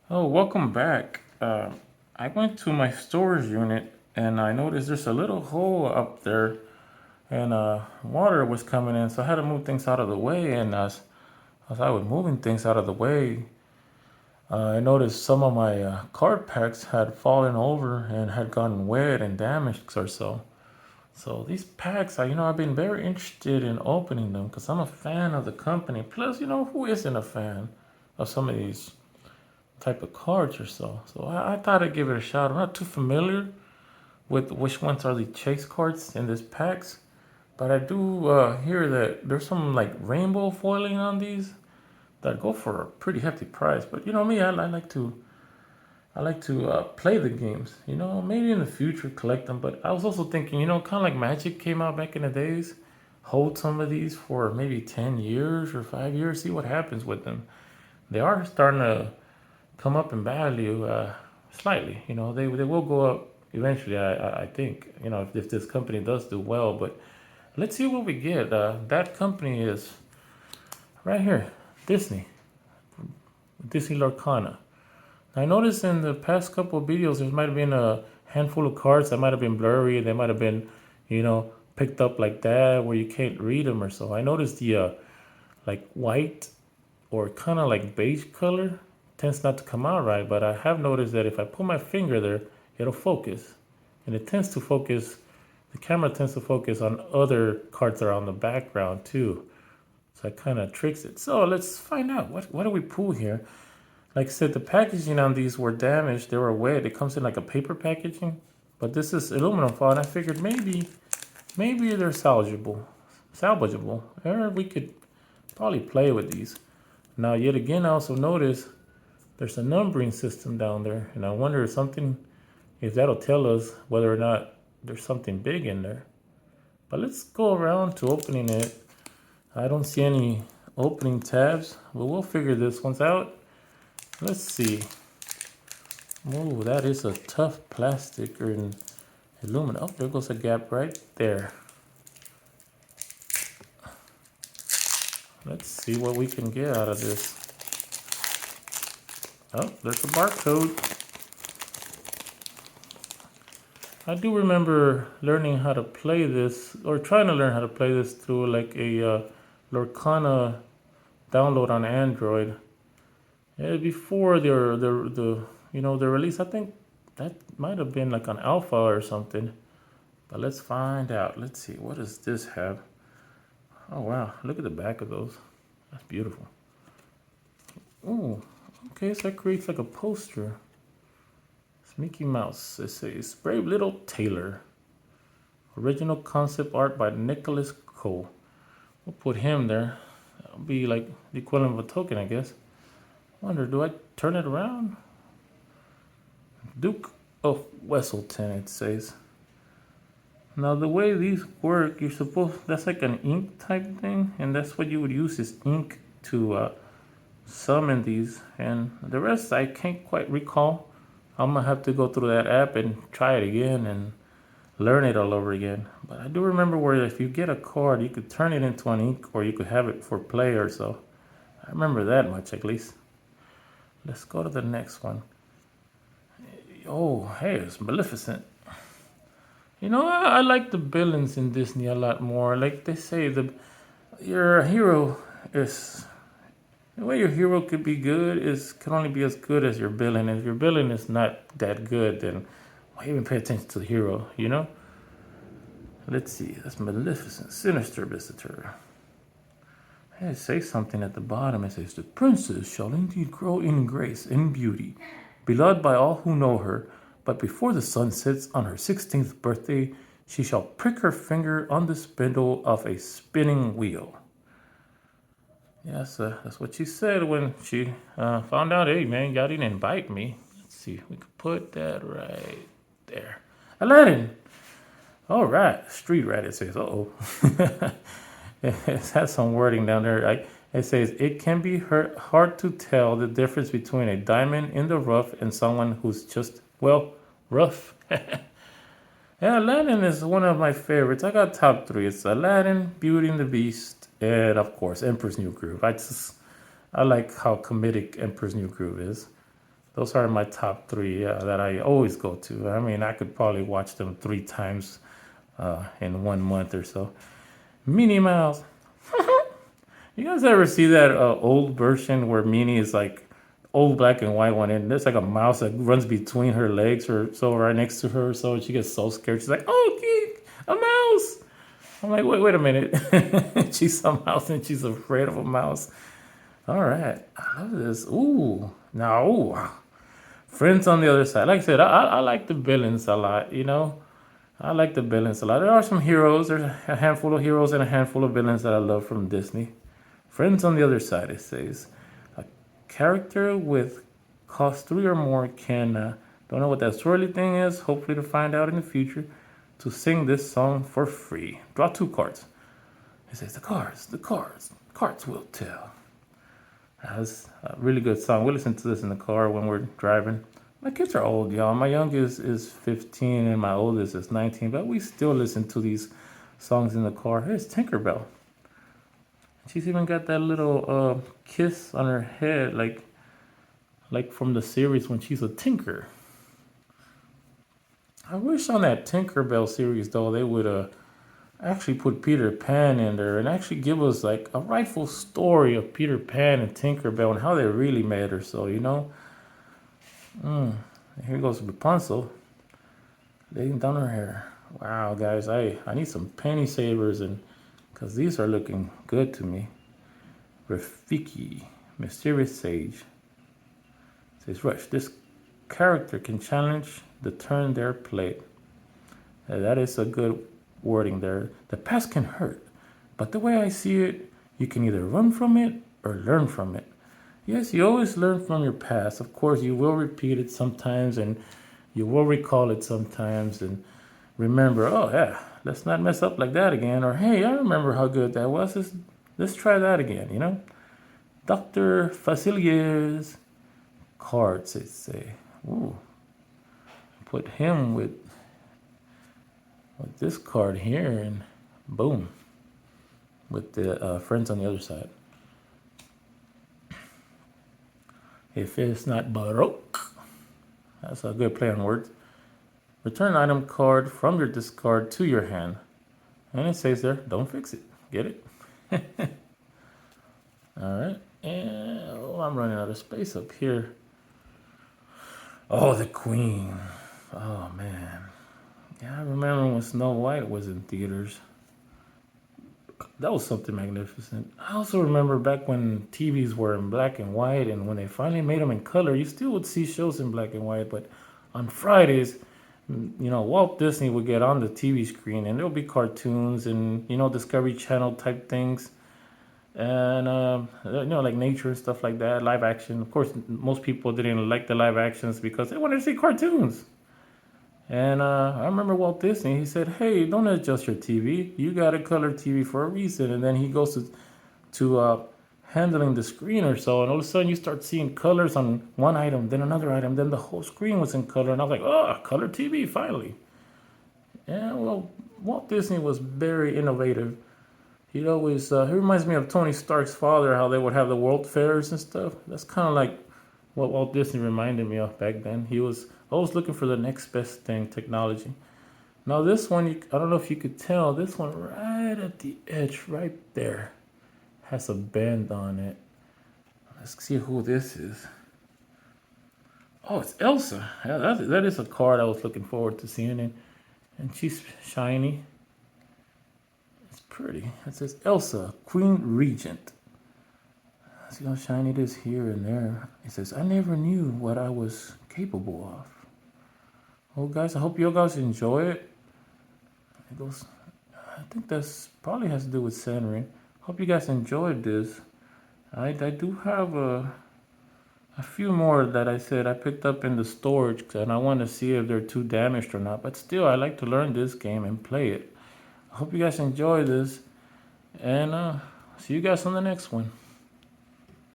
Oh, welcome back. I went to my storage unit and I noticed there's a little hole up there and water was coming in, so I had to move things out of the way. And as I was moving things out of the way, I noticed some of my card packs had fallen over and had gotten wet and damaged or so. So these packs, I've been very interested in opening them because I'm a fan of the company. Plus, who isn't a fan of some of these type of cards or so. So I thought I'd give it a shot. I'm not too familiar with which ones are the chase cards in this packs, but I do hear that there's some like rainbow foiling on these that go for a pretty hefty price. But you know me, I like to play the games. Maybe in the future collect them. But I was also thinking, kind of like Magic came out back in the days. Hold some of these for maybe 10 years or 5 years. See what happens with them. They are starting to come up in value slightly. They will go up eventually. I think. If this company does do well, but let's see what we get. That company is right here, Disney, Disney Lorcana. I noticed in the past couple of videos there might have been a handful of cards that might have been blurry. They might have been, picked up like that where you can't read them or so. I noticed the like white or kind of like beige color tends not to come out right, but I have noticed that if I put my finger there, it'll focus. And it tends to focus, the camera tends to focus on other cards that are on the background too. So it kind of tricks it. So let's find out. What do we pull here? Like I said, the packaging on these were damaged. They were wet. It comes in like a paper packaging. But this is aluminum foil, and I figured maybe they're salvageable. Or we could probably play with these. Now, yet again, I also notice there's a numbering system down there, and I wonder if that'll tell us whether or not there's something big in there. But let's go around to opening it. I don't see any opening tabs, but we'll figure this one's out. Let's see. Oh, that is a tough plastic or aluminum. Oh, there goes a gap right there. Let's see what we can get out of this. Oh, there's a barcode. I do remember learning how to play this, or trying to learn how to play this through like a Lorcana download on Android. Yeah, before the release, I think that might have been like an alpha or something. But let's find out. Let's see. What does this have? Oh wow! Look at the back of those. That's beautiful. Oh, okay. So that creates like a poster. It's Mickey Mouse. It says Brave Little Taylor. Original concept art by Nicholas Cole. We'll put him there. That'll be like the equivalent of a token, I guess. Wonder, do I turn it around? Duke of Wesselton, it says. Now the way these work, that's like an ink type thing, and that's what you would use is ink to summon these. And the rest I can't quite recall. I'm gonna have to go through that app and try it again and learn it all over again. But I do remember where if you get a card, you could turn it into an ink or you could have it for play or so. I remember that much at least. Let's go to the next one. Oh, hey, it's Maleficent. I like the villains in Disney a lot more. Like they say, your hero is the way your hero could be good is can only be as good as your villain. If your villain is not that good, then why even pay attention to the hero? Let's see. That's Maleficent, sinister visitor. Hey, it says something at the bottom. It says the princess shall indeed grow in grace and beauty, beloved by all who know her. But before the sun sets on her 16th birthday, she shall prick her finger on the spindle of a spinning wheel. Yes, that's what she said when she found out, hey man, y'all didn't invite me. Let's see, we could put that right there. Aladdin. All right, street rat, it says. Uh-oh. It has some wording down there. It says, it can be hard to tell the difference between a diamond in the rough and someone who's just, well, rough. Yeah, Aladdin is one of my favorites. I got top three. It's Aladdin, Beauty and the Beast, and of course, Emperor's New Groove. I like how comedic Emperor's New Groove is. Those are my top three that I always go to. I mean, I could probably watch them 3 times in 1 month or so. Minnie Mouse. You guys ever see that old version where Minnie is like old black and white one, and there's like a mouse that runs between her legs or so, right next to her, so she gets so scared. She's like, "Oh, a mouse!" I'm like, wait a minute. She's a mouse and she's afraid of a mouse. All right, I love this. Ooh, now, ooh. Friends on the other side. Like I said, I like the villains a lot. I like the villains a lot. There are some heroes. There's a handful of heroes and a handful of villains that I love from Disney. Friends on the other side, it says. A character with cost 3 or more can, don't know what that swirly thing is, hopefully to find out in the future, to sing this song for free. Draw 2 cards. It says, the cards will tell. That's a really good song. We listen to this in the car when we're driving. My kids are old, y'all. My youngest is 15 and my oldest is 19, but we still listen to these songs in the car. Here's Tinkerbell. She's even got that little kiss on her head, like from the series when she's a tinker. I wish on that Tinkerbell series though they would actually put Peter Pan in there and actually give us like a rightful story of Peter Pan and Tinkerbell and how they really met or so, Here goes Rapunzel, laying down her hair. Wow, guys, I need some penny savers and because these are looking good to me. Rafiki, mysterious sage. Says Rush. This character can challenge the turn they're played. That is a good wording there. The past can hurt, but the way I see it, you can either run from it or learn from it. Yes, you always learn from your past. Of course, you will repeat it sometimes and you will recall it sometimes and remember, oh yeah, let's not mess up like that again. Or hey, I remember how good that was. Let's try that again, Dr. Faciliers cards, they say. Ooh. Put him with this card here and boom. With the friends on the other side. If it's not Baroque, that's a good play on words. Return item card from your discard to your hand. And it says there, don't fix it. Get it? All right. And I'm running out of space up here. Oh, the Queen. Oh, man. Yeah, I remember when Snow White was in theaters. That was something magnificent. I also remember back when TVs were in black and white, and when they finally made them in color, you still would see shows in black and white. But on Fridays, Walt Disney would get on the TV screen, and there would be cartoons and Discovery Channel type things, and like nature and stuff like that, live action. Of course, most people didn't like the live actions because they wanted to see cartoons. And I remember Walt Disney, he said, hey, don't adjust your TV. You got a color TV for a reason. And then he goes to handling the screen or so. And all of a sudden you start seeing colors on one item, then another item. Then the whole screen was in color. And I was like, oh, color TV, finally. Yeah, well, Walt Disney was very innovative. He always, he reminds me of Tony Stark's father, how they would have the world fairs and stuff. That's kind of like what Walt Disney reminded me of back then. He was always looking for the next best thing, technology. Now this one, I don't know if you could tell, this one right at the edge, right there, has a bend on it. Let's see who this is. Oh, it's Elsa. Yeah, that is a card I was looking forward to seeing, and she's shiny. It's pretty. It says Elsa, Queen Regent. See how shiny it is here and there. It says, I never knew what I was capable of. Well, guys, I hope you guys enjoy it. It goes, I think that's probably has to do with centering. Hope you guys enjoyed this. I do have a few more that I said I picked up in the storage, and I want to see if they're too damaged or not. But still, I like to learn this game and play it. I hope you guys enjoy this, and see you guys on the next one.